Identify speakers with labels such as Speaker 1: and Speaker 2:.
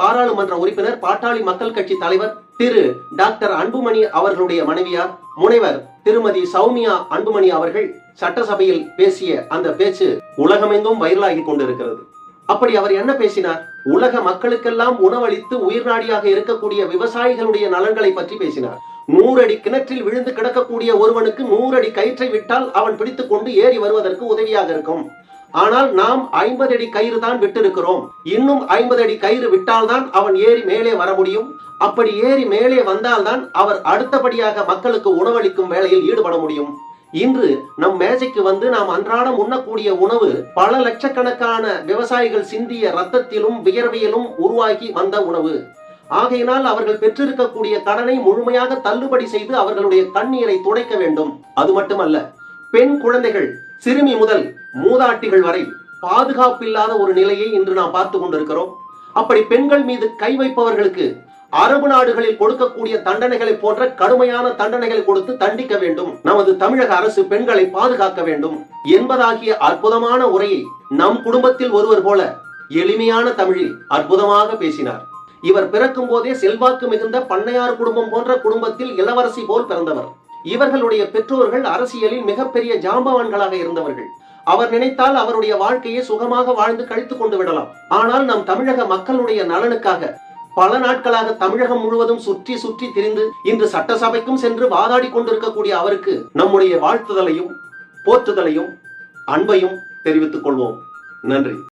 Speaker 1: பாராளுமன்ற உறுப்பினர், பாட்டாளி மக்கள் கட்சி தலைவர் திரு டாக்டர் அன்புமணி அவர்களுடைய மனைவியார் முனைவர் திருமதி சௌமியா அன்புமணி அவர்கள் சட்டசபையில் பேசிய அந்த பேச்சு உலகமெங்கும் வைரலாகி கொண்டிருக்கிறது. அப்படி அவர் என்ன பேசினார்? உலக மக்களுக்கெல்லாம் உணவளித்து உயிர்நாடியாக இருக்கக்கூடிய விவசாயிகளுடைய நலன்களை பற்றி பேசினார். 100 அடி கிணற்றில் விழுந்து கிடக்கக்கூடிய ஒருவனுக்கு 100 அடி கயிற்றை விட்டால் அவன் பிடித்துக் கொண்டு ஏறி வருவதற்கு உதவியாக இருக்கும். ஆனால் நாம் 50 அடி கயிறு தான் விட்டிருக்கிறோம். இன்னும் 50 அடி கயிறு விட்டால்தான் அவன் ஏறி மேலே வர முடியும். அப்படி ஏறி மேலே வந்தால்தான் அவர் அடுத்தபடியாக மக்களுக்கு உணவளிக்கும் வேலையில் ஈடுபட முடியும். இன்று நம் மேஜைக்கு வந்து நாம் அன்றாடம் உண்ணக்கூடிய உணவு பல லட்சக்கணக்கான விவசாயிகள் சிந்திய ரத்தத்திலும் வியர்வையிலும் உருவாகி வந்த உணவு. ஆகையினால் அவர்கள் பெற்றிருக்கக்கூடிய கடனை முழுமையாக தள்ளுபடி செய்து அவர்களுடைய கண்ணீரை துடைக்க வேண்டும். அது மட்டுமல்ல, பெண் குழந்தைகள் சிறுமி முதல் மூதாட்டிகள் வரை பாதுகாப்பில்லாத ஒரு நிலையை இன்று நாம் பார்த்து கொண்டிருக்கிறோம். அப்படி பெண்கள் மீது கை வைப்பவர்களுக்கு அரபு நாடுகளில் கொடுக்கக்கூடிய தண்டனைகளை போன்ற கடுமையான தண்டனைகளை கொடுத்து தண்டிக்க வேண்டும். நமது தமிழக அரசு பெண்களை பாதுகாக்க வேண்டும் என்பதாகிய அற்புதமான உரையை நம் குடும்பத்தில் ஒருவர் போல எளிமையான தமிழில் அற்புதமாக பேசினார். இவர் பிறக்கும் போதே செல்வாக்கு மிகுந்த பண்ணையார் குடும்பம் போன்ற குடும்பத்தில் இளவரசி போல் பிறந்தவர். இவர்களுடைய பெற்றோர்கள் அரசியலில் மிகப்பெரிய ஜாம்பவான்களாக இருந்தவர்கள். அவர் நினைத்தால் அவருடைய வாழ்க்கையை சுகமாக வாழ்ந்து கழித்துக் கொண்டு விடலாம். ஆனால் நம் தமிழக மக்களுடைய நலனுக்காக பல நாட்களாக தமிழகம் முழுவதும் சுற்றி சுற்றி திரிந்து இன்று சட்டசபைக்கும் சென்று வாதாடி கொண்டிருக்கக்கூடிய அவருக்கு நம்முடைய வாழ்த்துதலையும் போற்றுதலையும் அன்பையும் தெரிவித்துக் கொள்வோம். நன்றி.